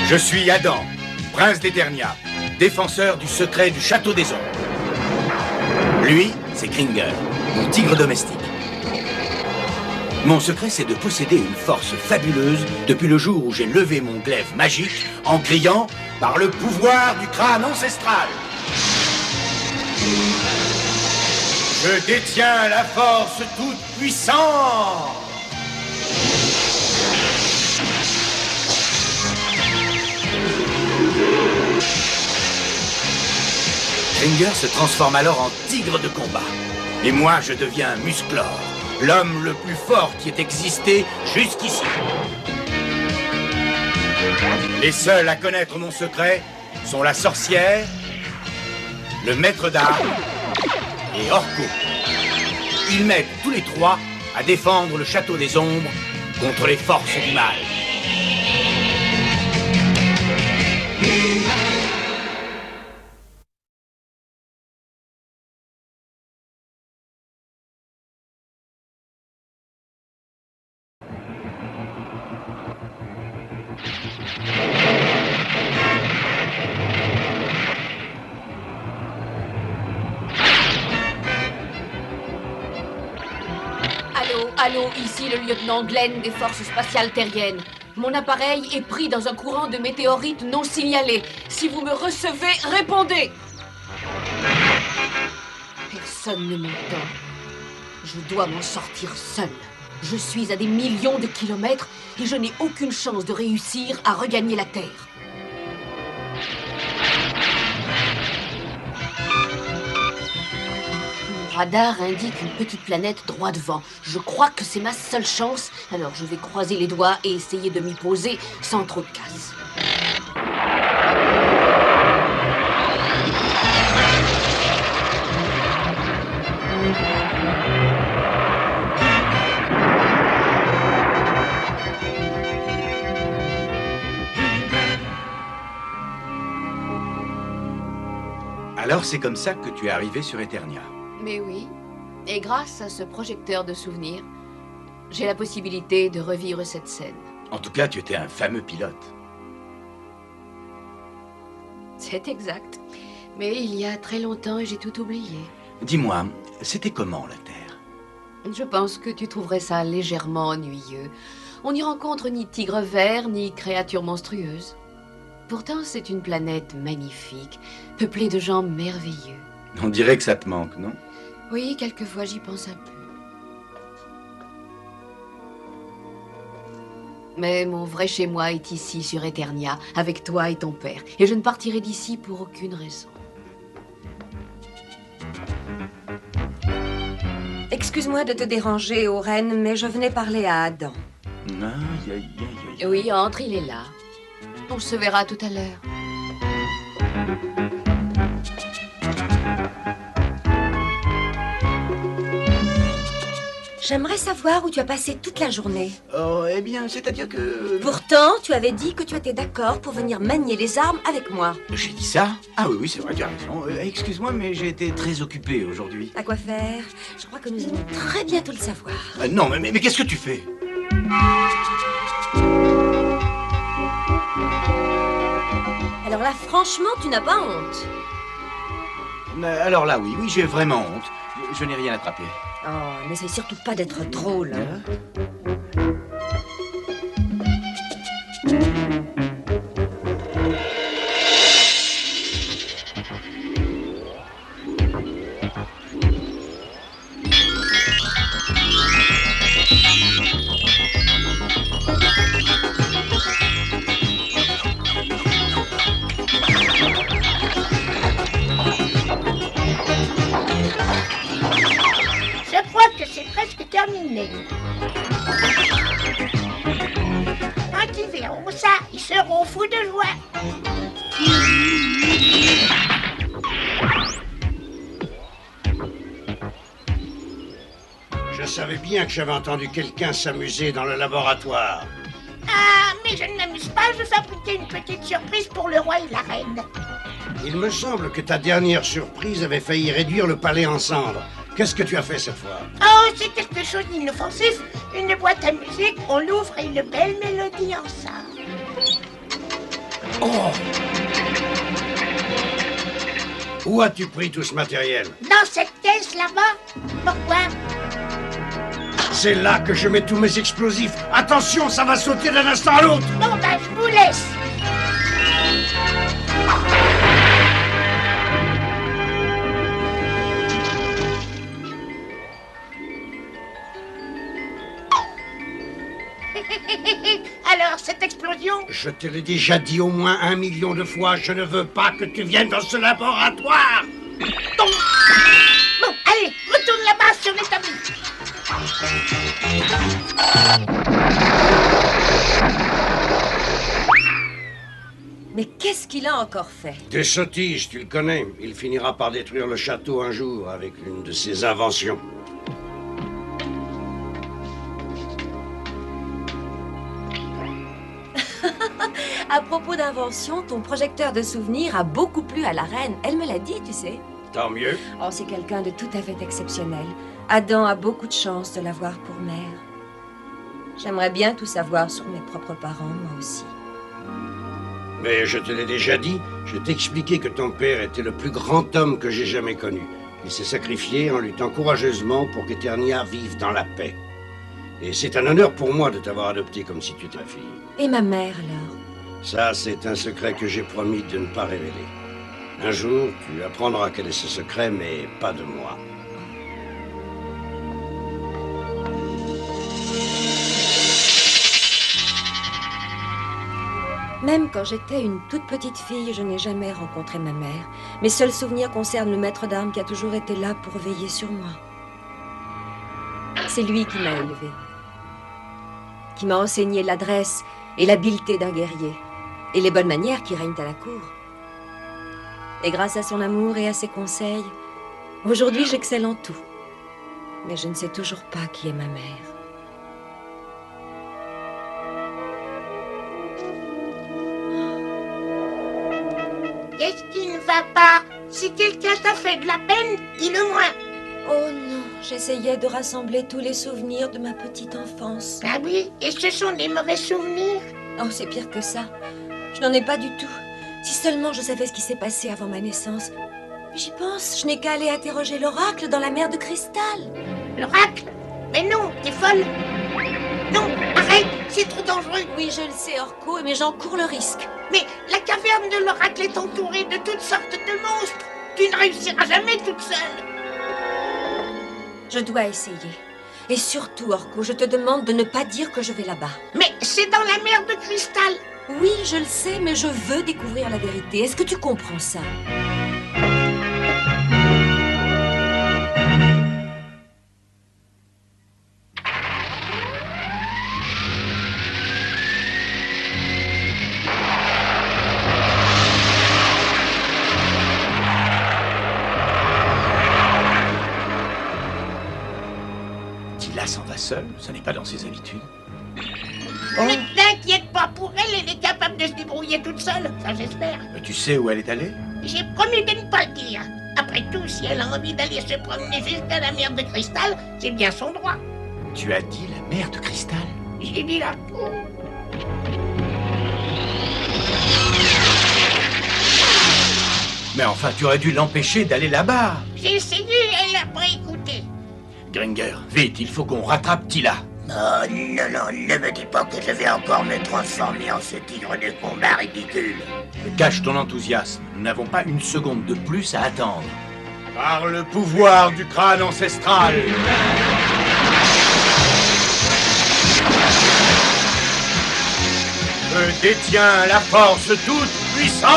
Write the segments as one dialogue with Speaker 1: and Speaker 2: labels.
Speaker 1: Je suis Adam, prince d'Eternia, défenseur du secret du château des ombres. Lui, c'est Kringer, mon tigre domestique. Mon secret, c'est de posséder une force fabuleuse depuis le jour où j'ai levé mon glaive magique en criant « Par le pouvoir du crâne ancestral !» Je détiens la force toute puissante. Kringer se transforme alors en tigre de combat. Et moi, je deviens Musclor, l'homme le plus fort qui ait existé jusqu'ici. Les seuls à connaître mon secret sont la sorcière, le maître d'armes et Orko. Ils m'aident tous les trois à défendre le château des ombres contre les forces du mal.
Speaker 2: Allô, ici le lieutenant Glenn des forces spatiales terriennes. Mon appareil est pris dans un courant de météorites non signalé. Si vous me recevez, répondez. Personne ne m'entend. Je dois m'en sortir seul. Je suis à des millions de kilomètres et je n'ai aucune chance de réussir à regagner la Terre. Mon radar indique une petite planète droit devant. Je crois que c'est ma seule chance, alors je vais croiser les doigts et essayer de m'y poser sans trop de casse.
Speaker 1: Alors c'est comme ça que tu es arrivé sur Eternia.
Speaker 2: Mais oui, et grâce à ce projecteur de souvenirs, j'ai la possibilité de revivre cette scène.
Speaker 1: En tout cas, tu étais un fameux pilote.
Speaker 2: C'est exact. Mais il y a très longtemps et j'ai tout oublié.
Speaker 1: Dis-moi, c'était comment la Terre?
Speaker 2: Je pense que tu trouverais ça légèrement ennuyeux. On n'y rencontre ni tigres verts, ni créatures monstrueuses. Pourtant, c'est une planète magnifique, peuplée de gens merveilleux.
Speaker 1: On dirait que ça te manque, non?
Speaker 2: Oui, quelquefois j'y pense un peu. Mais mon vrai chez-moi est ici, sur Eternia, avec toi et ton père. Et je ne partirai d'ici pour aucune raison.
Speaker 3: Excuse-moi de te déranger, Oren, mais je venais parler à Adam.
Speaker 2: Oui, entre, il est là. On se verra tout à l'heure.
Speaker 3: J'aimerais savoir où tu as passé toute la journée.
Speaker 1: Oh, eh bien, c'est-à-dire que...
Speaker 3: Pourtant, tu avais dit que tu étais d'accord pour venir manier les armes avec moi.
Speaker 1: J'ai dit ça? Ah oui, c'est vrai, tu as raison. Excuse-moi, mais j'ai été très occupé aujourd'hui.
Speaker 3: À quoi faire? Je crois que nous allons très bientôt le savoir.
Speaker 1: Non, mais qu'est-ce que tu fais?
Speaker 3: Alors là, franchement, tu n'as pas honte.
Speaker 1: Alors là, oui, j'ai vraiment honte. Je n'ai rien attrapé.
Speaker 3: Oh, n'essaye surtout pas d'être drôle, hein.
Speaker 4: Je crois que c'est presque terminé. Quand ils verront ça, ils seront fous de joie.
Speaker 5: Je savais bien que j'avais entendu quelqu'un s'amuser dans le laboratoire.
Speaker 4: Ah, mais je ne m'amuse pas, je fabriquais une petite surprise pour le roi et la reine.
Speaker 5: Il me semble que ta dernière surprise avait failli réduire le palais en cendres. Qu'est-ce que tu as fait cette fois?
Speaker 4: Oh, c'est quelque chose d'inoffensif. Une boîte à musique, on l'ouvre et une belle mélodie ensemble.
Speaker 5: Oh! Où as-tu pris tout ce matériel?
Speaker 4: Dans cette caisse là-bas? Pourquoi?
Speaker 5: C'est là que je mets tous mes explosifs. Attention, ça va sauter d'un instant à l'autre.
Speaker 4: Bon, ben, je vous laisse. Alors, cette explosion?
Speaker 5: Je te l'ai déjà dit au moins 1 million de fois, je ne veux pas que tu viennes dans ce laboratoire.
Speaker 4: Bon, allez, retourne là-bas sur l'établi.
Speaker 3: Mais qu'est-ce qu'il a encore fait?
Speaker 5: Des sottises, tu le connais. Il finira par détruire le château un jour avec l'une de ses inventions.
Speaker 3: À propos d'invention, ton projecteur de souvenirs a beaucoup plu à la reine. Elle me l'a dit, tu sais.
Speaker 5: Tant mieux.
Speaker 3: Oh, c'est quelqu'un de tout à fait exceptionnel. Adam a beaucoup de chance de l'avoir pour mère. J'aimerais bien tout savoir sur mes propres parents, moi aussi.
Speaker 5: Mais je te l'ai déjà dit, je t'ai expliqué que ton père était le plus grand homme que j'ai jamais connu. Il s'est sacrifié en luttant courageusement pour qu'Eternia vive dans la paix. Et c'est un honneur pour moi de t'avoir adopté comme si tu étais ma fille.
Speaker 3: Et ma mère, alors?
Speaker 5: Ça, c'est un secret que j'ai promis de ne pas révéler. Un jour, tu apprendras quel est ce secret, mais pas de moi.
Speaker 3: Même quand j'étais une toute petite fille, je n'ai jamais rencontré ma mère. Mes seuls souvenirs concernent le maître d'armes qui a toujours été là pour veiller sur moi. C'est lui qui m'a élevée, qui m'a enseigné l'adresse et l'habileté d'un guerrier, et les bonnes manières qui règnent à la cour. Et grâce à son amour et à ses conseils, aujourd'hui j'excelle en tout. Mais je ne sais toujours pas qui est ma mère.
Speaker 4: Qu'est-ce qui ne va pas? Si quelqu'un t'a fait de la peine, dis-le-moi.
Speaker 3: Oh non, j'essayais de rassembler tous les souvenirs de ma petite enfance.
Speaker 4: Ah oui, et ce sont des mauvais souvenirs?
Speaker 3: Oh, c'est pire que ça. Je n'en ai pas du tout. Si seulement je savais ce qui s'est passé avant ma naissance. Mais j'y pense, je n'ai qu'à aller interroger l'oracle dans la mer de cristal.
Speaker 4: L'oracle? Mais non, t'es folle. Non, arrête, c'est trop dangereux.
Speaker 3: Oui, je le sais, Orko, mais j'en cours le risque.
Speaker 4: Mais la caverne de l'oracle est entourée de toutes sortes de monstres. Tu ne réussiras jamais toute seule.
Speaker 3: Je dois essayer. Et surtout, Orko, je te demande de ne pas dire que je vais là-bas.
Speaker 4: Mais c'est dans la mer de cristal.
Speaker 3: Oui, je le sais, mais je veux découvrir la vérité. Est-ce que tu comprends ça?
Speaker 1: Tila s'en va seule, ce n'est pas dans ses habitudes.
Speaker 4: Mais t'inquiète pas pour elle, elle est capable de se débrouiller toute seule, ça j'espère.
Speaker 1: Tu sais où elle est allée?
Speaker 4: J'ai promis de ne pas le dire. Après tout, si elle a envie d'aller se promener jusqu'à la mer de cristal, c'est bien son droit.
Speaker 1: Tu as dit la mer de cristal?
Speaker 4: J'ai dit là.
Speaker 1: Mais enfin, tu aurais dû l'empêcher d'aller là-bas.
Speaker 4: J'ai essayé, elle n'a pas écouté.
Speaker 1: Gringer, vite, il faut qu'on rattrape Tila.
Speaker 6: Oh non, non, ne me dis pas que je vais encore me transformer en ce tigre de combat ridicule.
Speaker 1: Cache ton enthousiasme. Nous n'avons pas une seconde de plus à attendre. Par le pouvoir du crâne ancestral. Je détiens la force toute puissante.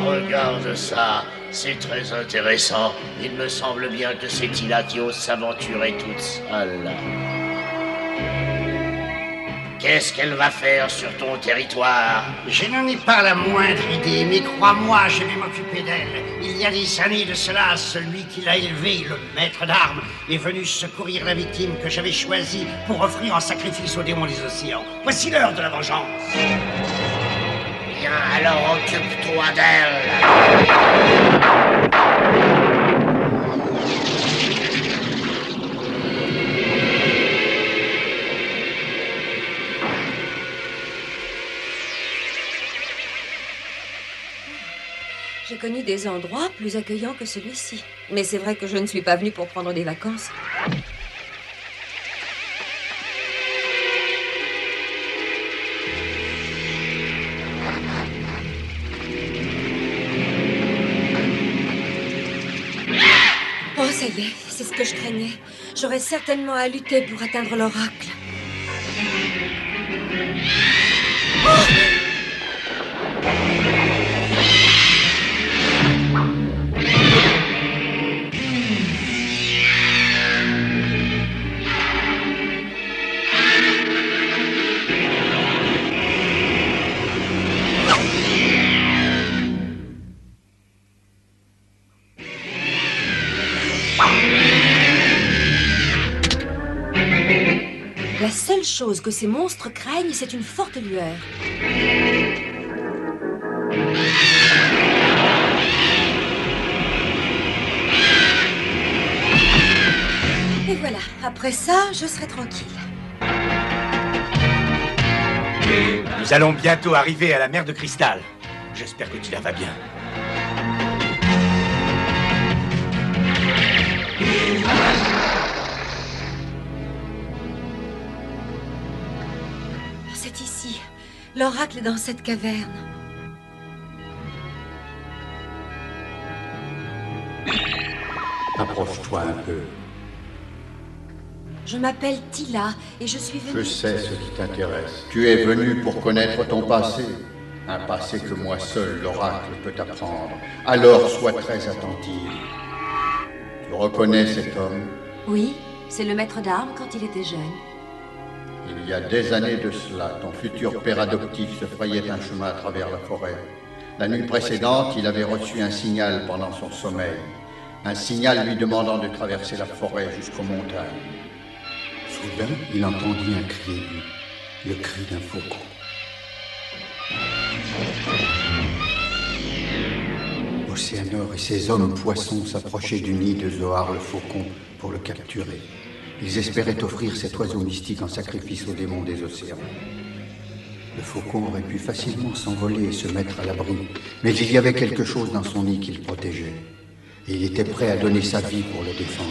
Speaker 6: Regarde ça, c'est très intéressant. Il me semble bien que c'est Tila qui ose s'aventurer toute seule.
Speaker 1: Qu'est-ce qu'elle va faire sur ton territoire?
Speaker 5: Je n'en ai pas la moindre idée, mais crois-moi, je vais m'occuper d'elle. Il y a des années de cela, celui qui l'a élevée, le maître d'armes, est venu secourir la victime que j'avais choisie pour offrir en sacrifice aux démons des océans. Voici l'heure de la vengeance.
Speaker 1: Bien, alors occupe-toi d'elle.
Speaker 3: J'ai connu des endroits plus accueillants que celui-ci. Mais c'est vrai que je ne suis pas venue pour prendre des vacances. Oh, ça y est, c'est ce que je craignais. J'aurais certainement à lutter pour atteindre l'oracle. La seule chose que ces monstres craignent, c'est une forte lueur. Et voilà, après ça, je serai tranquille.
Speaker 1: Nous allons bientôt arriver à la mer de cristal. J'espère que tu la vas bien.
Speaker 3: C'est ici. L'oracle est dans cette caverne.
Speaker 7: Approche-toi un peu.
Speaker 3: Je m'appelle Tila et je suis venue...
Speaker 7: Je sais ce qui t'intéresse. Tu es venu pour connaître ton passé. Un passé que moi seul, l'oracle, peut t'apprendre. Alors sois très attentive. Tu reconnais cet homme?
Speaker 3: Oui, c'est le maître d'armes quand il était jeune.
Speaker 7: Il y a des années de cela, ton futur père adoptif se frayait un chemin à travers la forêt. La nuit précédente, il avait reçu un signal pendant son sommeil. Un signal lui demandant de traverser la forêt jusqu'aux montagnes. Soudain, il entendit un cri aigu, le cri d'un faucon. Océanor et ses hommes poissons s'approchaient du nid de Zohar le faucon pour le capturer. Ils espéraient offrir cet oiseau mystique en sacrifice aux démons des océans. Le faucon aurait pu facilement s'envoler et se mettre à l'abri, mais il y avait quelque chose dans son nid qu'il protégeait. Et il était prêt à donner sa vie pour le défendre.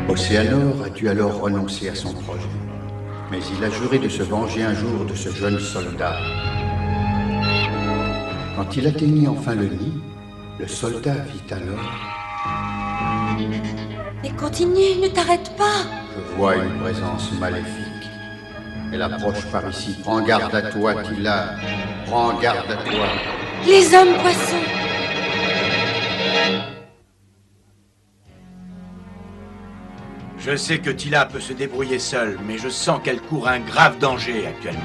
Speaker 7: Océanor a dû alors renoncer à son projet. Mais il a juré de se venger un jour de ce jeune soldat. Quand il atteignit enfin le nid, le soldat vit alors...
Speaker 3: Mais continue, ne t'arrête pas.
Speaker 7: Je vois une présence maléfique. Elle approche par ici. Prends garde à toi, Tila. Prends garde à toi.
Speaker 3: Les hommes poissons.
Speaker 1: Je sais que Tila peut se débrouiller seule, mais je sens qu'elle court un grave danger actuellement.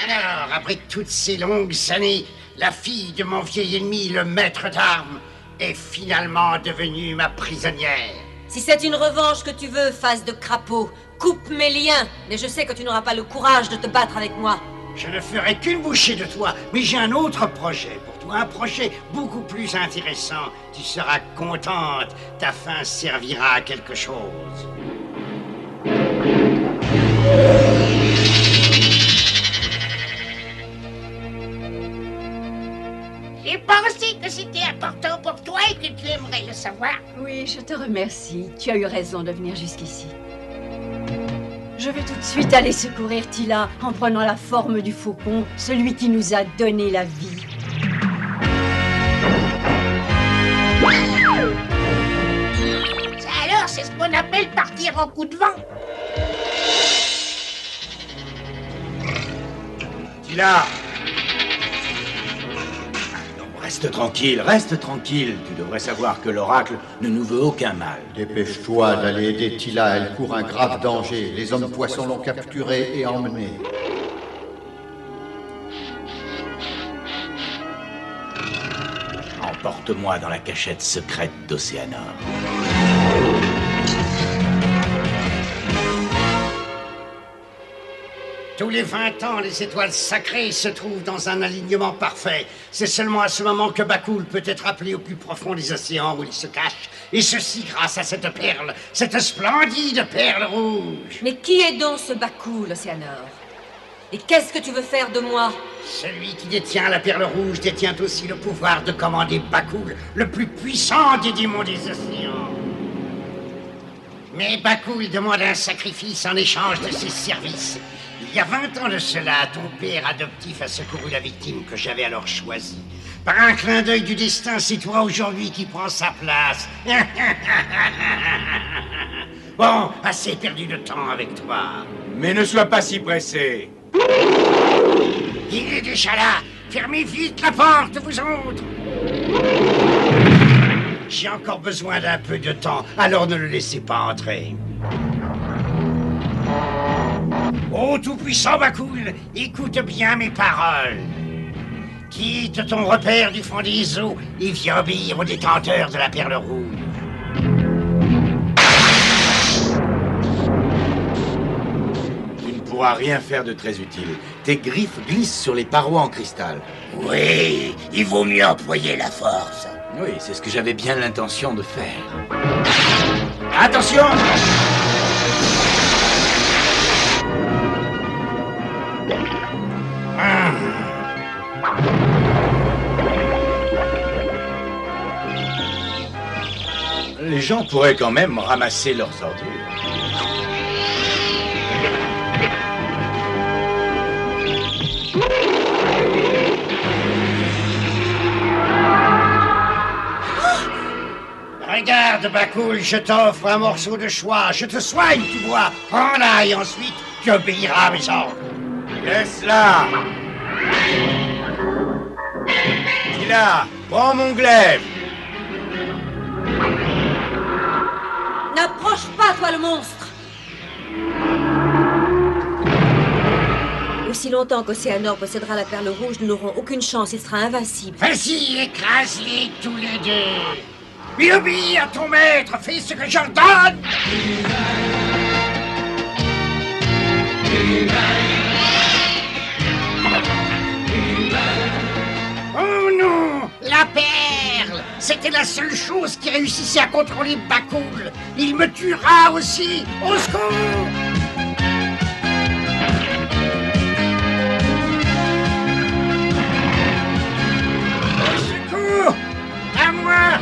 Speaker 5: Alors, après toutes ces longues années, la fille de mon vieil ennemi, le maître d'armes, est finalement devenue ma prisonnière.
Speaker 3: Si c'est une revanche que tu veux, face de crapaud, coupe mes liens. Mais je sais que tu n'auras pas le courage de te battre avec moi.
Speaker 5: Je ne ferai qu'une bouchée de toi, mais j'ai un autre projet pour toi, un projet beaucoup plus intéressant. Tu seras contente, ta faim servira à quelque chose.
Speaker 4: J'ai pensé que c'était important pour toi et que tu aimerais le savoir.
Speaker 2: Oui, je te remercie. Tu as eu raison de venir jusqu'ici.
Speaker 3: Je vais tout de suite aller secourir Tila en prenant la forme du faucon, celui qui nous a donné la vie.
Speaker 4: Ça alors, c'est ce qu'on appelle partir en coup de vent.
Speaker 1: Tila! Non, reste tranquille. Tu devrais savoir que l'oracle ne nous veut aucun mal.
Speaker 7: Dépêche-toi d'aller aider Tila, elle court un grave danger. Les hommes poissons l'ont capturée et emmenée.
Speaker 1: Emporte-moi dans la cachette secrète d'Océanor.
Speaker 5: Tous les 20 ans, les étoiles sacrées se trouvent dans un alignement parfait. C'est seulement à ce moment que Bakul peut être appelé au plus profond des océans où il se cache. Et ceci grâce à cette perle, cette splendide perle rouge.
Speaker 3: Mais qui est donc ce Bakul, Océanor? Et qu'est-ce que tu veux faire de moi?
Speaker 5: Celui qui détient la perle rouge détient aussi le pouvoir de commander Bakul, le plus puissant des démons des océans. Mais Bakul demande un sacrifice en échange de ses services. Il y a 20 ans de cela, ton père adoptif a secouru la victime que j'avais alors choisie. Par un clin d'œil du destin, c'est toi aujourd'hui qui prends sa place. Bon, assez perdu de temps avec toi.
Speaker 1: Mais ne sois pas si pressé.
Speaker 5: Il est déjà là. Fermez vite la porte, vous autres. J'ai encore besoin d'un peu de temps, alors ne le laissez pas entrer. Ô tout-puissant Bakul, écoute bien mes paroles. Quitte ton repère du fond des eaux et viens obéir au détenteur de la perle rouge.
Speaker 1: Tu ne pourras rien faire de très utile. Tes griffes glissent sur les parois en cristal.
Speaker 6: Oui, il vaut mieux employer la force.
Speaker 1: Oui, c'est ce que j'avais bien l'intention de faire. Attention! Les gens pourraient quand même ramasser leurs ordures.
Speaker 5: Regarde, Bakul, je t'offre un morceau de choix. Je te soigne, tu vois. Prends-la et ensuite, tu obéiras à mes ordres.
Speaker 1: Laisse-la! Tila, prends mon glaive!
Speaker 3: N'approche pas, toi le monstre! Aussi longtemps qu'Océanor possédera la perle rouge, nous n'aurons aucune chance, il sera invincible.
Speaker 5: Vas-y, écrase-les tous les deux. Et obéis à ton maître, fais ce que j'ordonne. Oh non, la perle! C'était la seule chose qui réussissait à contrôler Bakul. Il me tuera aussi. Au secours! Au secours! À moi!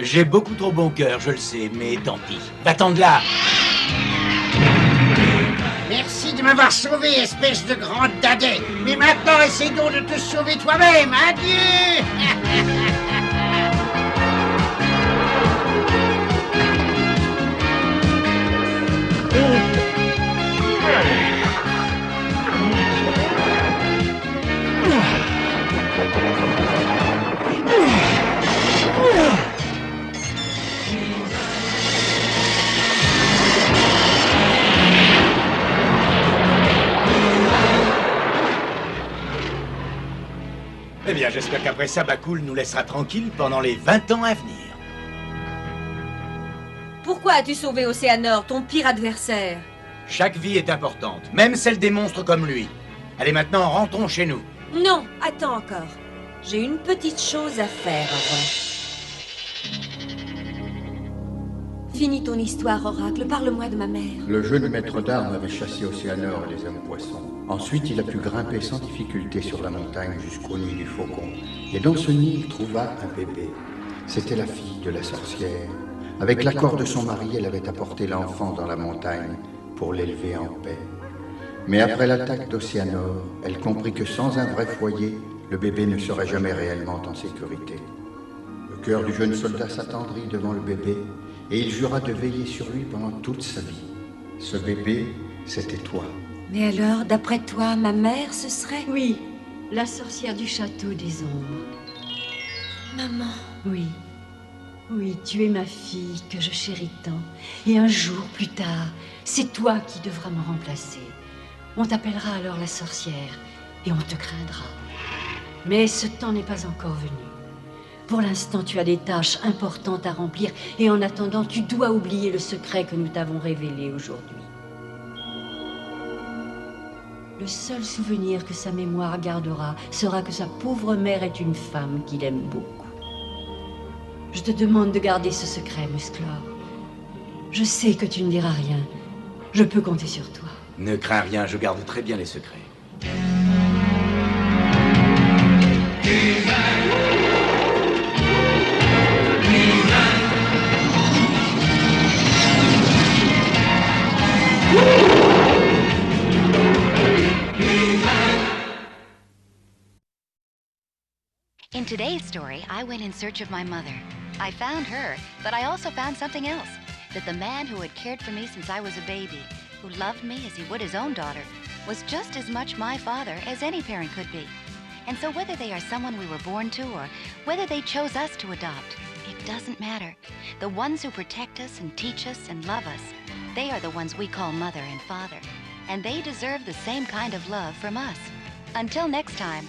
Speaker 1: J'ai beaucoup trop bon cœur, je le sais, mais tant pis. Va-t'en de là!
Speaker 5: Merci de m'avoir sauvé, espèce de grand dadais. Mais maintenant, essaie donc de te sauver toi-même. Adieu!
Speaker 1: Eh bien, j'espère qu'après ça, Bakul nous laissera tranquilles pendant les 20 ans à venir.
Speaker 3: Pourquoi as-tu sauvé Océanor, ton pire adversaire?
Speaker 1: Chaque vie est importante, même celle des monstres comme lui. Allez, maintenant, rentrons chez nous.
Speaker 3: Non, attends encore. J'ai une petite chose à faire avant. Finis ton histoire, Oracle. Parle-moi de ma mère.
Speaker 7: Le jeune maître d'armes avait chassé Océanor et les hommes poissons. Ensuite, il a pu grimper sans difficulté sur la montagne jusqu'au nid du faucon. Et dans ce nid, il trouva un bébé. C'était la fille de la sorcière, Avec l'accord de son mari, elle avait apporté l'enfant dans la montagne pour l'élever en paix. Mais après l'attaque d'Océanor, elle comprit que sans un vrai foyer, le bébé ne serait jamais réellement en sécurité. Le cœur du jeune soldat s'attendrit devant le bébé et il jura de veiller sur lui pendant toute sa vie. Ce bébé, c'était toi.
Speaker 3: Mais alors, d'après toi, ma mère, ce serait...
Speaker 2: Oui, la sorcière du château des ombres.
Speaker 3: Maman.
Speaker 2: Oui. Oui, tu es ma fille que je chéris tant. Et un jour, plus tard, c'est toi qui devras me remplacer. On t'appellera alors la sorcière et on te craindra. Mais ce temps n'est pas encore venu. Pour l'instant, tu as des tâches importantes à remplir et en attendant, tu dois oublier le secret que nous t'avons révélé aujourd'hui. Le seul souvenir que sa mémoire gardera sera que sa pauvre mère est une femme qu'il aime beaucoup. Je te demande de garder ce secret, Musclor. Je sais que tu ne diras rien. Je peux compter sur toi.
Speaker 1: Ne crains rien, je garde très bien les secrets.
Speaker 8: In today's story, I went in search of my mother. I found her, but I also found something else. That the man who had cared for me since I was a baby, who loved me as he would his own daughter, was just as much my father as any parent could be. And so whether they are someone we were born to or whether they chose us to adopt, it doesn't matter. The ones who protect us and teach us and love us, they are the ones we call mother and father. And they deserve the same kind of love from us. Until next time,